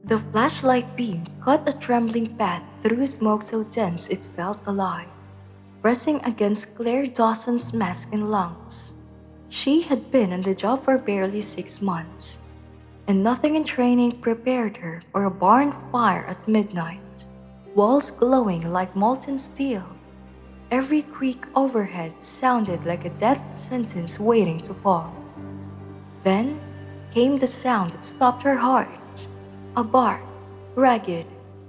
The flashlight beam cut a trembling path through smoke so dense it felt alive, pressing against Claire Dawson's mask and lungs. She had been on the job for barely 6 months, and nothing in training prepared her for a barn fire at midnight, walls glowing like molten steel. Every creak overhead sounded like a death sentence waiting to fall. Then came the sound that stopped her heart. A bark, ragged,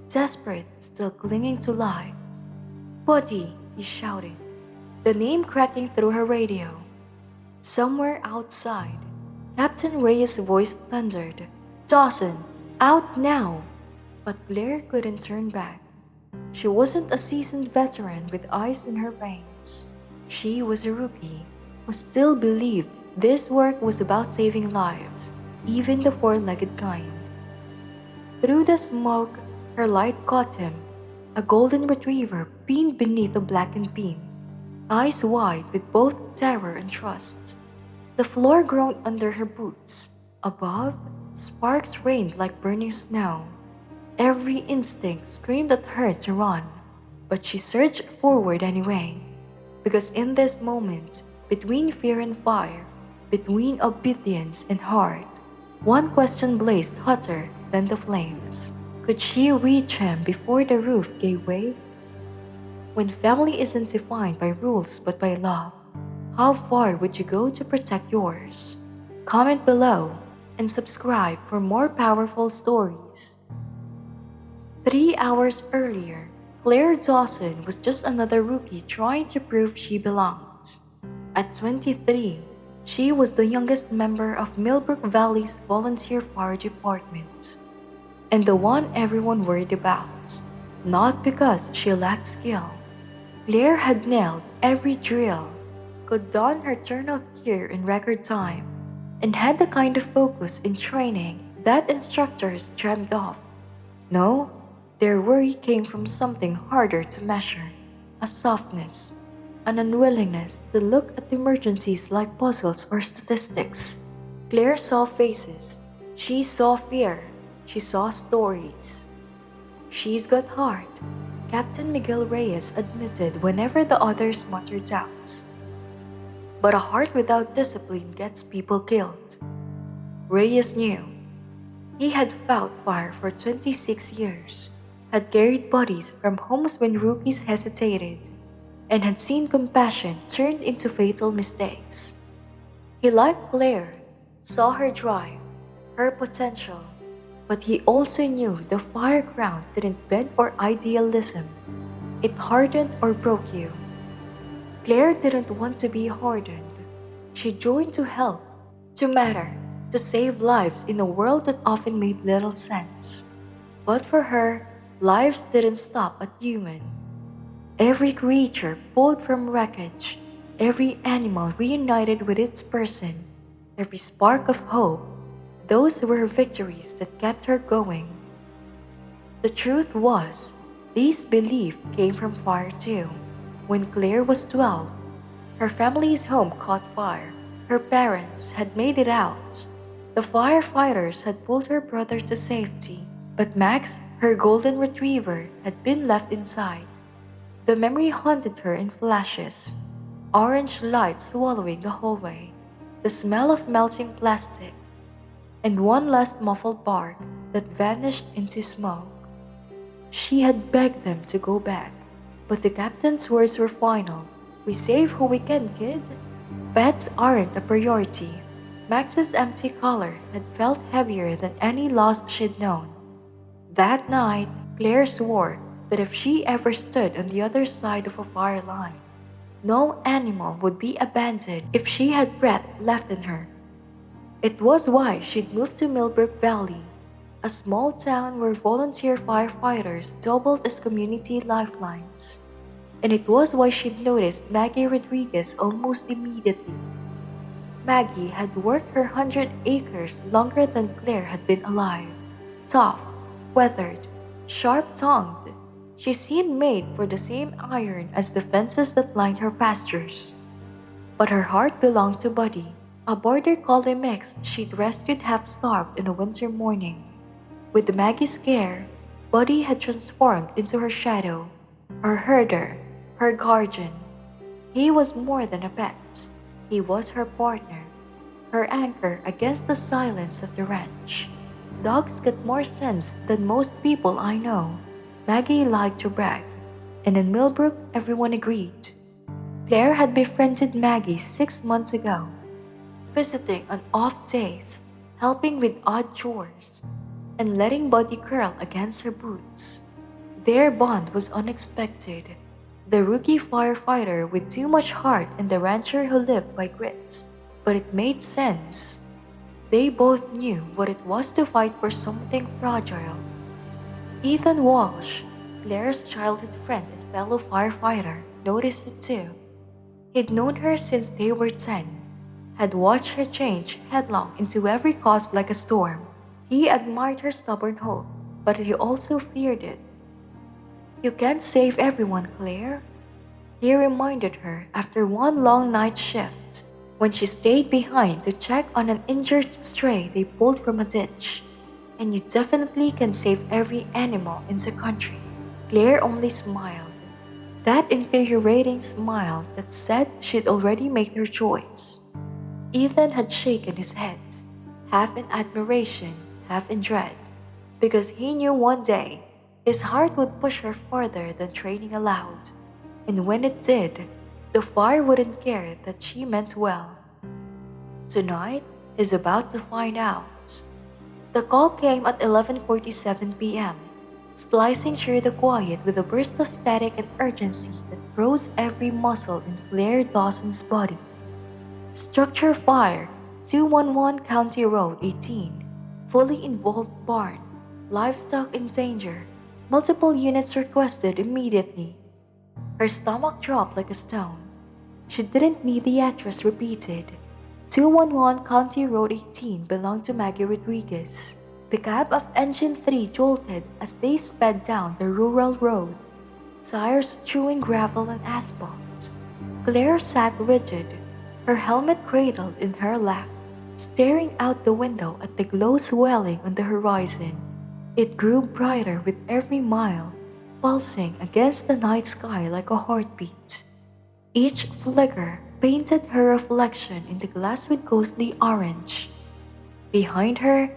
desperate, still clinging to life. "Buddy," he shouted, the name cracking through her radio. Somewhere outside, Captain Reyes' voice thundered, "Dawson, out now!" But Claire couldn't turn back. She wasn't a seasoned veteran with ice in her veins. She was a rookie who still believed this work was about saving lives, even the four-legged kind. Through the smoke, her light caught him, a golden retriever pinned beneath a blackened beam, eyes wide with both terror and trust. The floor groaned under her boots. Above, sparks rained like burning snow. Every instinct screamed at her to run, but she surged forward anyway, because in this moment, between fear and fire, between obedience and heart, one question blazed hotter than the flames. Could she reach him before the roof gave way? When family isn't defined by rules but by love, how far would you go to protect yours? Comment below and subscribe for more powerful stories. 3 hours earlier, Claire Dawson was just another rookie trying to prove she belongs. At 23, she was the youngest member of Millbrook Valley's volunteer fire department, and the one everyone worried about, not because she lacked skill. Claire had nailed every drill, could don her turnout gear in record time, and had the kind of focus in training that instructors dreamed of. No, their worry came from something harder to measure, a softness, an unwillingness to look at emergencies like puzzles or statistics. Claire saw faces. She saw fear. She saw stories. "She's got heart," Captain Miguel Reyes admitted whenever the others muttered doubts. "But a heart without discipline gets people killed." Reyes knew. He had fought fire for 26 years, had carried bodies from homes when rookies hesitated, and had seen compassion turned into fatal mistakes. He liked Claire, saw her drive, her potential, but he also knew the fire ground didn't bend for idealism. It hardened or broke you. Claire didn't want to be hardened. She joined to help, to matter, to save lives in a world that often made little sense. But for her, lives didn't stop at human. Every creature pulled from wreckage, every animal reunited with its person, every spark of hope, those were victories that kept her going. The truth was, this belief came from fire too. When Claire was 12, her family's home caught fire. Her parents had made it out. The firefighters had pulled her brother to safety, but Max, her golden retriever, had been left inside. The memory haunted her in flashes. Orange light swallowing the hallway, the smell of melting plastic, and one last muffled bark that vanished into smoke. She had begged them to go back, but the captain's words were final. "We save who we can, kid." Pets aren't a priority. Max's empty collar had felt heavier than any loss she'd known. That night, Claire swore that if she ever stood on the other side of a fire line, no animal would be abandoned if she had breath left in her. It was why she'd moved to Millbrook Valley, a small town where volunteer firefighters doubled as community lifelines. And it was why she'd noticed Maggie Rodriguez almost immediately. Maggie had worked her 100 acres longer than Claire had been alive. Tough, weathered, sharp-tongued, she seemed made for the same iron as the fences that lined her pastures. But her heart belonged to Buddy, a border collie mix she'd rescued half-starved in a winter morning. With Maggie's scare, Buddy had transformed into her shadow, her herder, her guardian. He was more than a pet. He was her partner, her anchor against the silence of the ranch. Dogs get more sense than most people I know. Maggie liked to brag, and in Millbrook everyone agreed. Claire had befriended Maggie 6 months ago, visiting on off days, helping with odd chores, and letting Buddy curl against her boots. Their bond was unexpected. The rookie firefighter with too much heart and the rancher who lived by grit. But it made sense. They both knew what it was to fight for something fragile. Ethan Walsh, Claire's childhood friend and fellow firefighter, noticed it too. He'd known her since they were 10, had watched her change headlong into every cause like a storm. He admired her stubborn hope, but he also feared it. "You can't save everyone, Claire," he reminded her after one long night shift, when she stayed behind to check on an injured stray they pulled from a ditch. "And you definitely can save every animal in the country." Claire only smiled, that infuriating smile that said she'd already made her choice. Ethan had shaken his head, half in admiration, half in dread, because he knew one day his heart would push her farther than training allowed, and when it did, the fire wouldn't care that she meant well. Tonight, he's about to find out. The call came at 11:47 p.m., splicing through the quiet with a burst of static and urgency that froze every muscle in Claire Dawson's body. "Structure fire, 211 County Road 18. Fully involved barn. Livestock in danger. Multiple units requested immediately." Her stomach dropped like a stone. She didn't need the address repeated. 211 County Road 18 belonged to Maggie Rodriguez. The cab of Engine 3 jolted as they sped down the rural road, tires chewing gravel and asphalt. Claire sat rigid, her helmet cradled in her lap, staring out the window at the glow swelling on the horizon. It grew brighter with every mile, pulsing against the night sky like a heartbeat. Each flicker painted her reflection in the glass with ghostly orange. Behind her,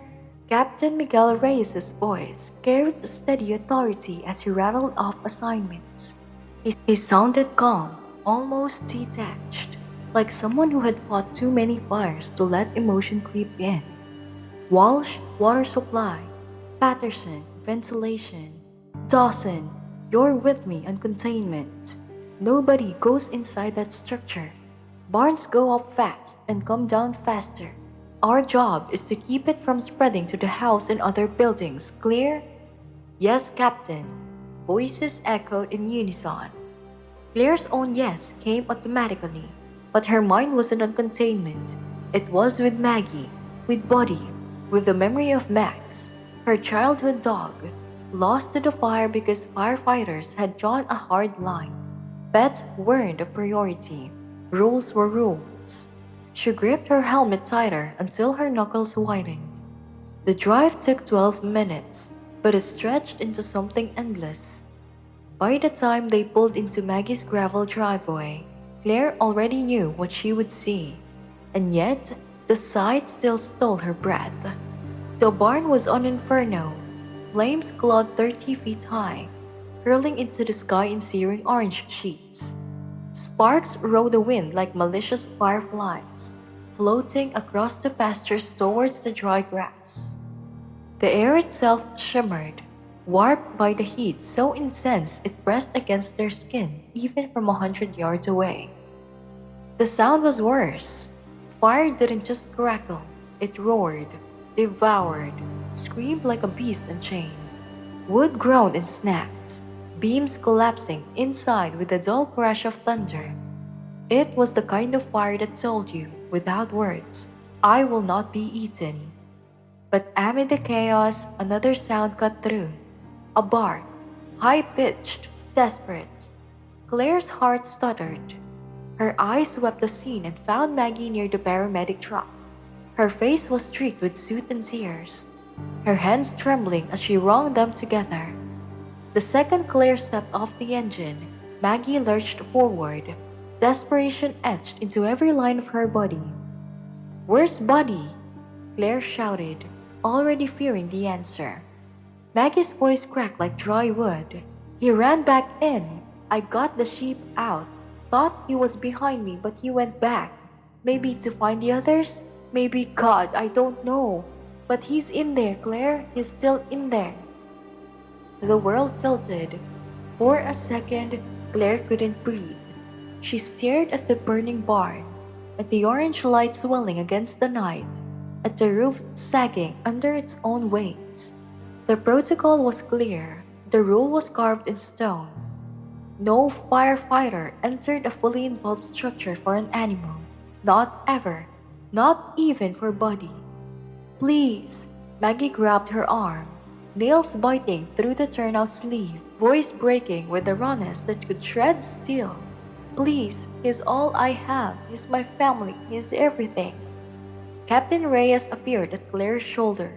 Captain Miguel Reyes's voice carried a steady authority as he rattled off assignments. He sounded calm, almost detached, like someone who had fought too many fires to let emotion creep in. "Walsh, water supply. Patterson, ventilation. Dawson, you're with me on containment. Nobody goes inside that structure. Barns go up fast and come down faster. Our job is to keep it from spreading to the house and other buildings. Clear?" "Yes, Captain." Voices echoed in unison. Claire's own yes came automatically, but her mind wasn't on containment. It was with Maggie, with Buddy, with the memory of Max, her childhood dog, lost to the fire because firefighters had drawn a hard line. Pets weren't a priority. Rules were rules. She gripped her helmet tighter until her knuckles whitened. The drive took 12 minutes, but it stretched into something endless. By the time they pulled into Maggie's gravel driveway, Claire already knew what she would see, and yet the sight still stole her breath. The barn was an inferno. Flames glowed 30 feet high, curling into the sky in searing orange sheets. Sparks rode the wind like malicious fireflies, floating across the pastures towards the dry grass. The air itself shimmered, warped by the heat so intense it pressed against their skin even from 100 yards away. The sound was worse. Fire didn't just crackle, it roared, devoured, screamed like a beast in chains. Wood groaned and snapped, beams collapsing inside with a dull crash of thunder. It was the kind of fire that told you, without words, "I will not be eaten." But amid the chaos, another sound cut through. A bark, high-pitched, desperate. Claire's heart stuttered. Her eyes swept the scene and found Maggie near the paramedic truck. Her face was streaked with soot and tears. her hands trembling as she wrung them together. The second Claire stepped off the engine, Maggie lurched forward, desperation etched into every line of her body. "Where's Buddy?" Claire shouted, already fearing the answer. Maggie's voice cracked like dry wood. "He ran back in. I got the sheep out. Thought he was behind me, but he went back. Maybe to find the others? Maybe God, I don't know. But he's in there, Claire. He's still in there." The world tilted. For a second, Claire couldn't breathe. She stared at the burning barn, at the orange light swelling against the night, at the roof sagging under its own weight. The protocol was clear. The rule was carved in stone. No firefighter entered a fully involved structure for an animal. Not ever. Not even for Buddy. "Please." Maggie grabbed her arm, nails biting through the turnout sleeve, voice breaking with a rawness that could shred steel. "Please, he's all I have. He's my family. He's everything." Captain Reyes appeared at Claire's shoulder,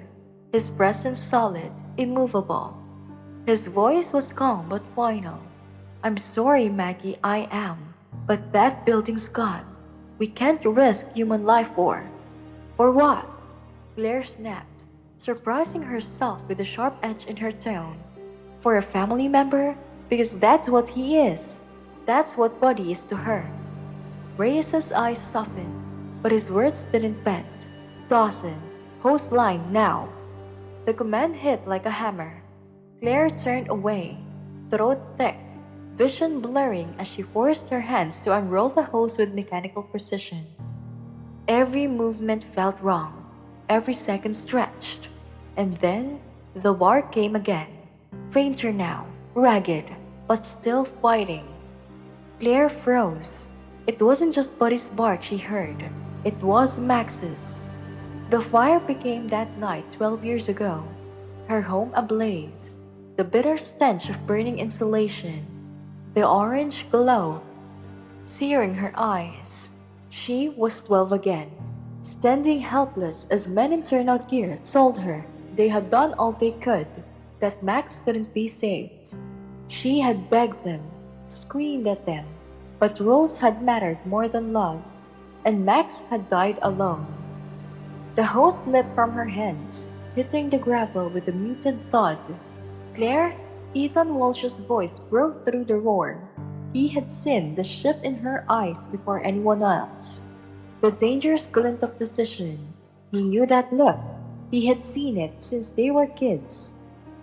his presence solid, immovable. His voice was calm but final. "I'm sorry, Maggie, I am. But that building's gone. We can't risk human life for..." "For what?" Claire snapped, surprising herself with the sharp edge in her tone. "For a family member? Because that's what he is. That's what Buddy is to her." Reyes's eyes softened, but his words didn't bend. "Dawson, host line now." The command hit like a hammer. Claire turned away, throat thick, vision blurring as she forced her hands to unroll the hose with mechanical precision. Every movement felt wrong, every second stretched. And then the bark came again, fainter now, ragged, but still fighting. Claire froze. It wasn't just Buddy's bark she heard, it was Max's. The fire became that night 12 years ago, her home ablaze, the bitter stench of burning insulation, the orange glow searing her eyes. She was 12 again, standing helpless as men in turnout gear told her they had done all they could, that Max couldn't be saved. She had begged them, screamed at them, but Rose had mattered more than love, and Max had died alone. The hose slipped from her hands, hitting the gravel with a muted thud. "Claire?" Ethan Walsh's voice broke through the roar. He had seen the shift in her eyes before anyone else. The dangerous glint of decision. He knew that look. He had seen it since they were kids.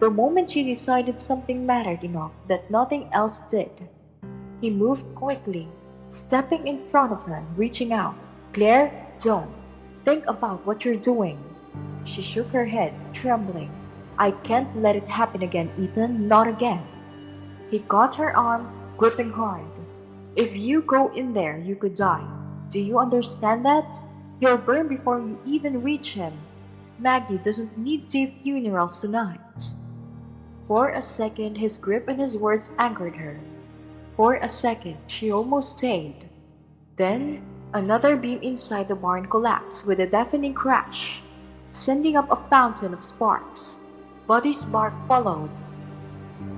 The moment she decided something mattered enough that nothing else did. He moved quickly, stepping in front of her, reaching out. "Claire, don't. Think about what you're doing." She shook her head, trembling. "I can't let it happen again, Ethan, not again." He caught her arm, gripping hard. "If you go in there, you could die. Do you understand that? You'll burn before you even reach him. Maggie doesn't need 2 funerals tonight." For a second, his grip and his words anchored her. For a second, she almost stayed. Then, another beam inside the barn collapsed with a deafening crash, sending up a fountain of sparks. Buddy's bark followed.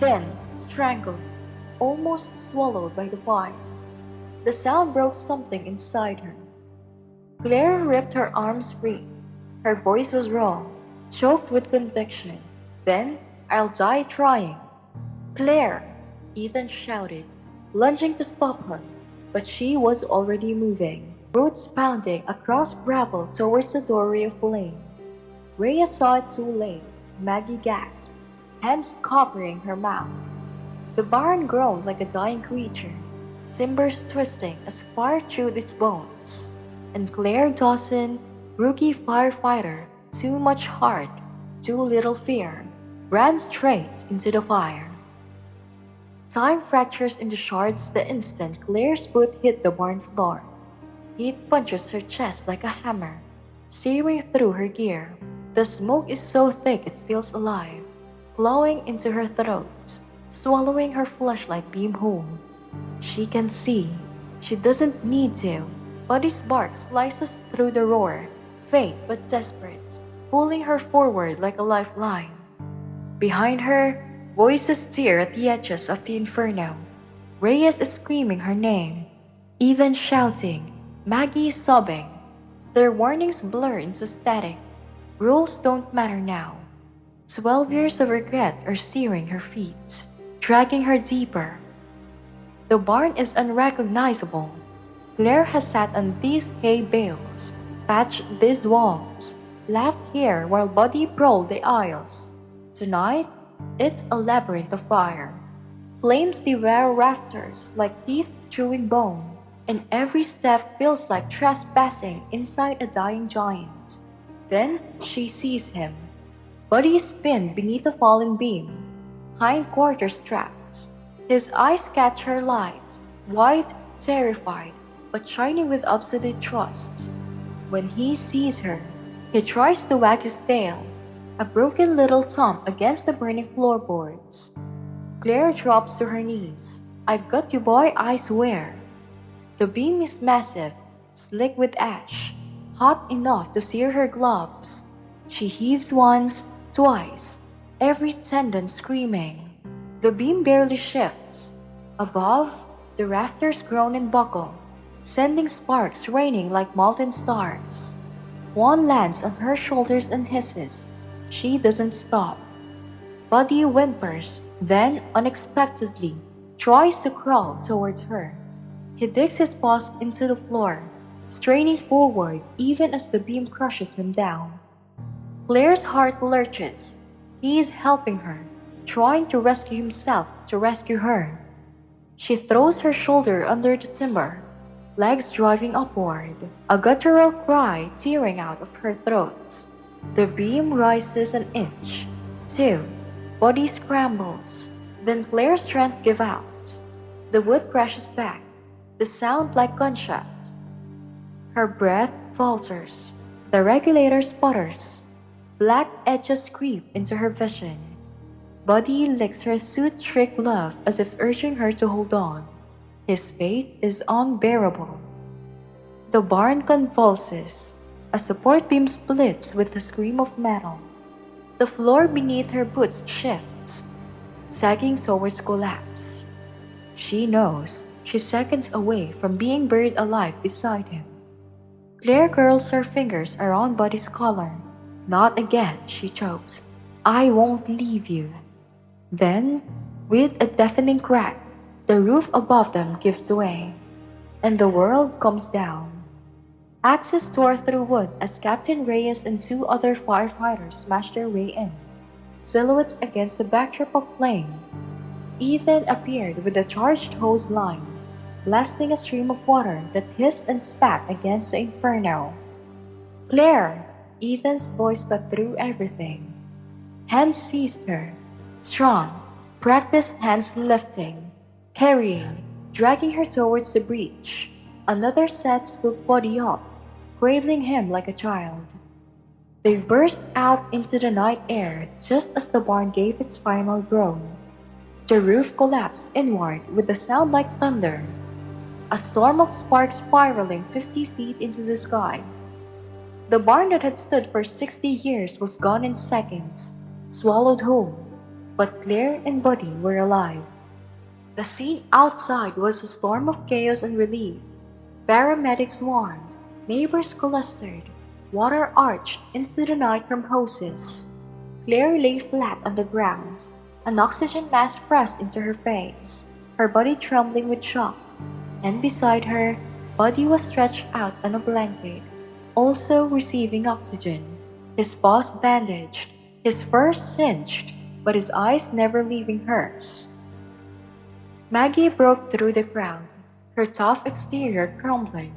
Then, strangled, almost swallowed by the fire. The sound broke something inside her. Claire ripped her arms free. Her voice was raw, choked with conviction. "Then, I'll die trying." "Claire!" Ethan shouted, lunging to stop her, but she was already moving, roots pounding across gravel towards the doorway of flame. Rhea saw it too late. Maggie gasped, hands covering her mouth. The barn groaned like a dying creature, timbers twisting as fire chewed its bones. And Claire Dawson, rookie firefighter, too much heart, too little fear, ran straight into the fire. Time fractures into shards the instant Claire's boot hit the barn floor. Heat punches her chest like a hammer, searing through her gear. The smoke is so thick it feels alive, flowing into her throat, swallowing her flashlight beam whole. She can see. She doesn't need to. Buddy's bark slices through the roar, faint but desperate. pulling her forward like a lifeline. Behind her, voices stir at the edges of the inferno. Reyes is screaming her name, Ethan shouting, Maggie is sobbing. Their warnings blur into static. Rules don't matter now. 12 years of regret are steering her feet, dragging her deeper. The barn is unrecognizable. Claire has sat on these hay bales, patched these walls, laughed here while Buddy prowled the aisles. Tonight, it's a labyrinth of fire. Flames devour rafters like teeth chewing bone, and every step feels like trespassing inside a dying giant. Then she sees him. Buddy is pinned beneath a falling beam, hindquarters strapped. His eyes catch her light, wide, terrified, but shining with absolute trust. When he sees her, he tries to wag his tail, a broken little thumb against the burning floorboards. Claire drops to her knees. I've got you, boy, I swear. The beam is massive, slick with ash, hot enough to sear her gloves. She heaves once, twice, every tendon screaming. The beam barely shifts. Above, the rafters groan and buckle, sending sparks raining like molten stars. One lands on her shoulders and hisses. She doesn't stop. Buddy whimpers, then, unexpectedly, tries to crawl towards her. He digs his paws into the floor, straining forward even as the beam crushes him down. Claire's heart lurches. He is helping her, trying to rescue himself to rescue her. She throws her shoulder under the timber, legs driving upward, a guttural cry tearing out of her throat. The beam rises an inch, two. Body scrambles. Then Claire's strength gives out. The wood crashes back, the sound like gunshot. Her breath falters. The regulator sputters. Black edges creep into her vision. Buddy licks her suit-strict glove as if urging her to hold on. His fate is unbearable. The barn convulses. A support beam splits with a scream of metal. The floor beneath her boots shifts, sagging towards collapse. She knows she's seconds away from being buried alive beside him. Claire curls her fingers around Buddy's collar. Not again, she chokes. I won't leave you. Then, with a deafening crack, the roof above them gives way, and the world comes down. Axes tore through wood as Captain Reyes and two other firefighters smashed their way in, silhouettes against the backdrop of flame. Ethan appeared with a charged hose line, blasting a stream of water that hissed and spat against the inferno. Claire! Ethan's voice cut through everything. Hands seized her, strong, practiced hands lifting, carrying, dragging her towards the breach. Another set scooped Buddy up, cradling him like a child. They burst out into the night air just as the barn gave its final groan. The roof collapsed inward with a sound like thunder, a storm of sparks spiraling 50 feet into the sky. The barn that had stood for 60 years was gone in seconds, swallowed whole, but Claire and Buddy were alive. The scene outside was a storm of chaos and relief. Paramedics swarmed, neighbors clustered, water arched into the night from hoses. Claire lay flat on the ground, an oxygen mask pressed into her face, her body trembling with shock. And beside her, Buddy was stretched out on a blanket, also receiving oxygen, his paws bandaged, his fur singed, but his eyes never leaving hers. Maggie broke through the crowd, her tough exterior crumbling.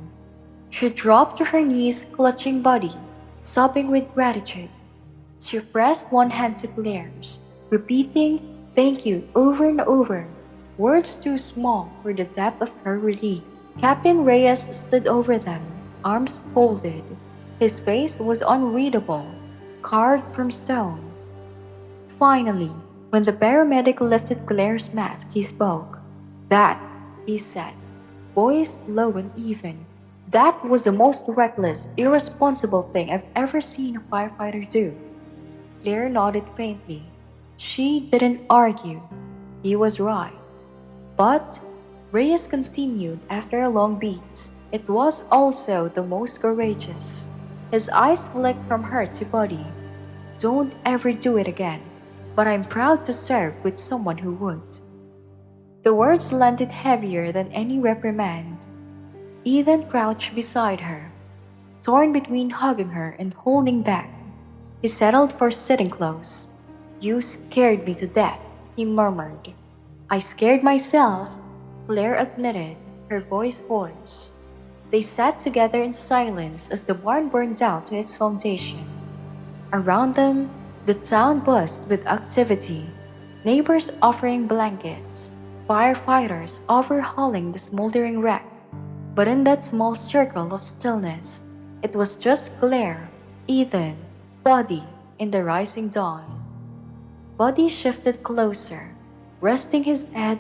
She dropped to her knees, clutching Buddy, sobbing with gratitude. She pressed one hand to Claire's, repeating "thank you" over and over, words too small for the depth of her relief. Captain Reyes stood over them, arms folded. His face was unreadable, carved from stone. Finally, when the paramedic lifted Claire's mask, he spoke. "That," he said, voice low and even, That was the most reckless, irresponsible thing I've ever seen a firefighter do. Claire nodded faintly. She didn't argue. He was right. But Reyes continued after a long beat. It was also the most courageous. His eyes flicked from her to Buddy. Don't ever do it again, but I'm proud to serve with someone who would. The words landed heavier than any reprimand. Ethan crouched beside her, torn between hugging her and holding back. He settled for sitting close. You scared me to death, he murmured. I scared myself, Claire admitted, her voice hoarse. They sat together in silence as the barn burned down to its foundation. Around them, the town buzzed with activity. Neighbors offering blankets, firefighters overhauling the smoldering wreck. But in that small circle of stillness, it was just Claire, Ethan, Buddy, in the rising dawn. Buddy shifted closer, resting his head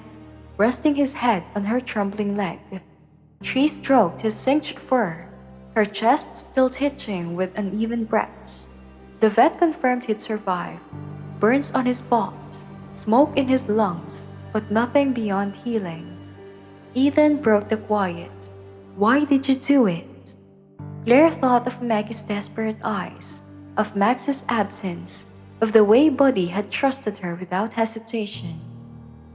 on her trembling leg. She stroked his cinched fur, her chest still hitching with uneven breaths. The vet confirmed he'd survived. Burns on his balls, smoke in his lungs, but nothing beyond healing. Ethan broke the quiet. Why did you do it? Claire thought of Maggie's desperate eyes, of Max's absence, of the way Buddy had trusted her without hesitation.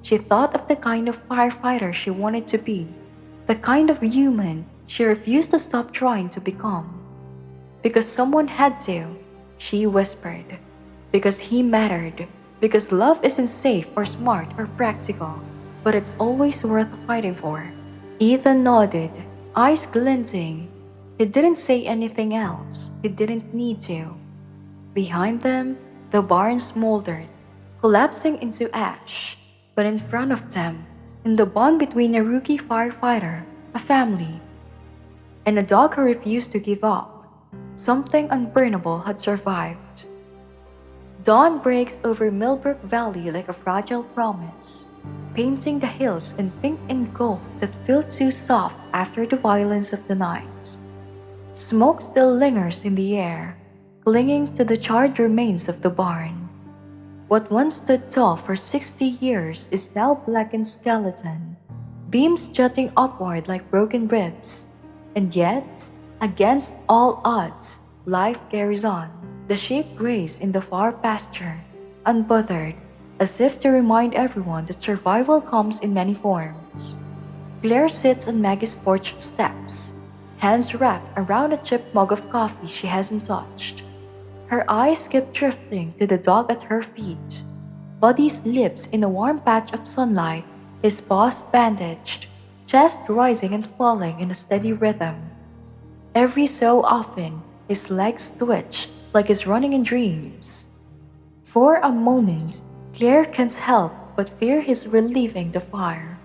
She thought of the kind of firefighter she wanted to be, the kind of human she refused to stop trying to become. Because someone had to, she whispered. Because he mattered. Because love isn't safe or smart or practical, but it's always worth fighting for. Ethan nodded, eyes glinting. He didn't say anything else. He didn't need to. Behind them, the barn smoldered, collapsing into ash. But in front of them, in the bond between a rookie firefighter, a family, and a dog who refused to give up, something unburnable had survived. Dawn breaks over Millbrook Valley like a fragile promise, painting the hills in pink and gold that feel too soft after the violence of the night. Smoke still lingers in the air, clinging to the charred remains of the barn. What once stood tall for 60 years is now blackened skeleton, beams jutting upward like broken ribs. And yet, against all odds, life carries on. The sheep graze in the far pasture, unbothered, as if to remind everyone that survival comes in many forms. Claire sits on Maggie's porch steps, hands wrapped around a chipped mug of coffee she hasn't touched. Her eyes keep drifting to the dog at her feet. Buddy sleeps in a warm patch of sunlight, his paws bandaged, chest rising and falling in a steady rhythm. Every so often, his legs twitch like he's running in dreams. For a moment, Claire can't help but fear he's relieving the fire.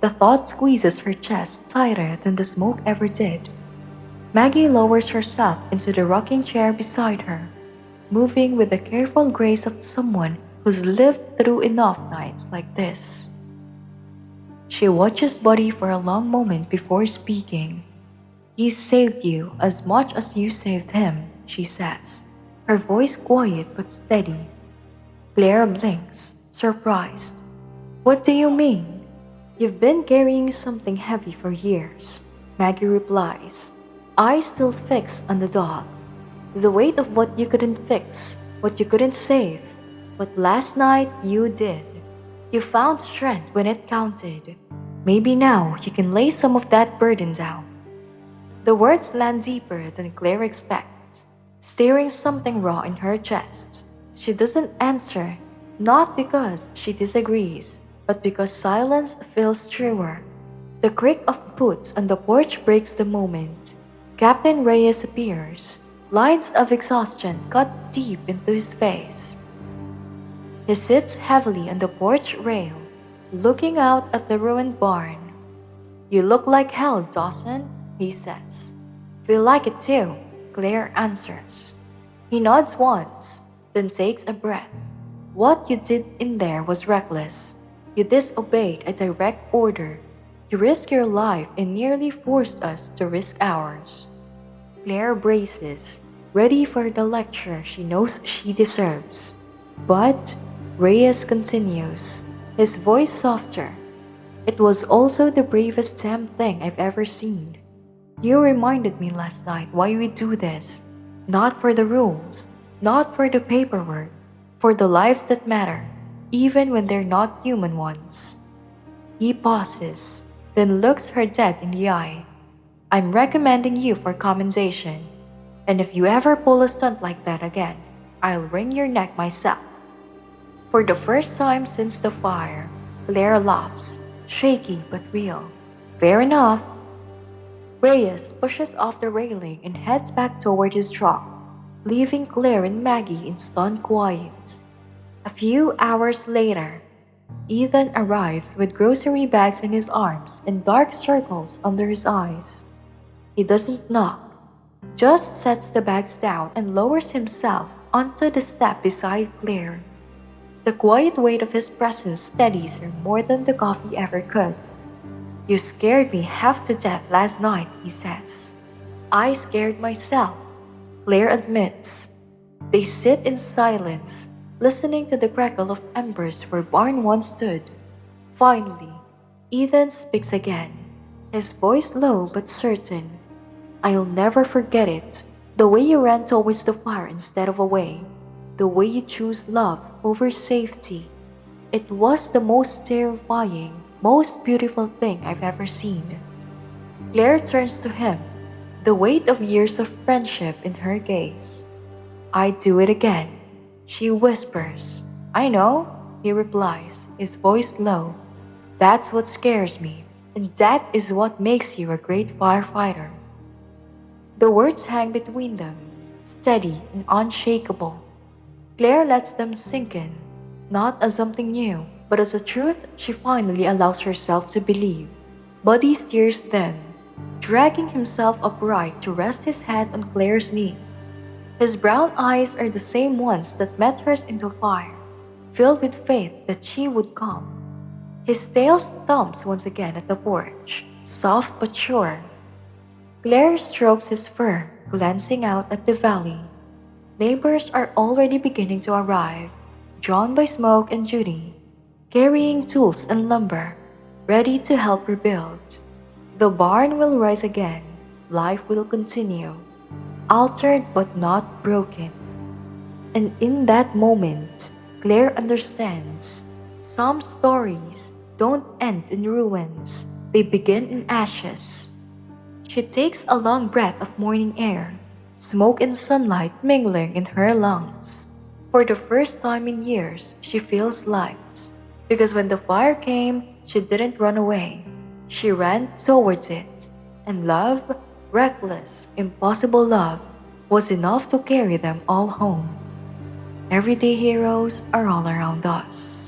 The thought squeezes her chest tighter than the smoke ever did. Maggie lowers herself into the rocking chair beside her, moving with the careful grace of someone who's lived through enough nights like this. She watches Buddy for a long moment before speaking. He saved you as much as you saved him, she says, her voice quiet but steady. Claire blinks, surprised. What do you mean? You've been carrying something heavy for years, Maggie replies, eyes still fixed on the dog. The weight of what you couldn't fix, what you couldn't save. But last night you did. You found strength when it counted. Maybe now you can lay some of that burden down. The words land deeper than Claire expects, stirring something raw in her chest. She doesn't answer, not because she disagrees, but because silence feels truer. The creak of boots on the porch breaks the moment. Captain Reyes appears, lines of exhaustion cut deep into his face. He sits heavily on the porch rail, looking out at the ruined barn. You look like hell, Dawson, he says. Feel like it too, Claire answers. He nods once, then takes a breath. What you did in there was reckless. You disobeyed a direct order. You risked your life and nearly forced us to risk ours. Claire braces, ready for the lecture she knows she deserves. But Reyes continues, his voice softer. It was also the bravest damn thing I've ever seen. You reminded me last night why we do this. Not for the rules, not for the paperwork, for the lives that matter, even when they're not human ones. He pauses, then looks her dead in the eye. I'm recommending you for commendation, and if you ever pull a stunt like that again, I'll wring your neck myself. For the first time since the fire, Claire laughs, shaky but real. Fair enough. Reyes pushes off the railing and heads back toward his truck, leaving Claire and Maggie in stunned quiet. A few hours later, Ethan arrives with grocery bags in his arms and dark circles under his eyes. He doesn't knock, just sets the bags down and lowers himself onto the step beside Claire. The quiet weight of his presence steadies her more than the coffee ever could. You scared me half to death last night, he says. I scared myself, Claire admits. They sit in silence, listening to the crackle of embers where barn once stood. Finally, Ethan speaks again, his voice low but certain. I'll never forget it. The way you ran towards the fire instead of away. The way you chose love over safety. It was the most terrifying, most beautiful thing I've ever seen. Claire turns to him, the weight of years of friendship in her gaze. I'd do it again, she whispers. I know, he replies, his voice low. That's what scares me, and that is what makes you a great firefighter. The words hang between them, steady and unshakable. Claire lets them sink in, not as something new, but as a truth she finally allows herself to believe. Buddy steers then, dragging himself upright to rest his head on Claire's knee. His brown eyes are the same ones that met hers in the fire, filled with faith that she would come. His tail thumps once again at the porch, soft but sure. Claire strokes his fur, glancing out at the valley. Neighbors are already beginning to arrive, drawn by Smoke and Judy, carrying tools and lumber, ready to help rebuild. The barn will rise again, life will continue, altered but not broken. And in that moment, Claire understands. Some stories don't end in ruins, they begin in ashes. She takes a long breath of morning air, smoke and sunlight mingling in her lungs. For the first time in years, she feels light. Because when the fire came, she didn't run away. She ran towards it. And love, reckless, impossible love, was enough to carry them all home. Everyday heroes are all around us.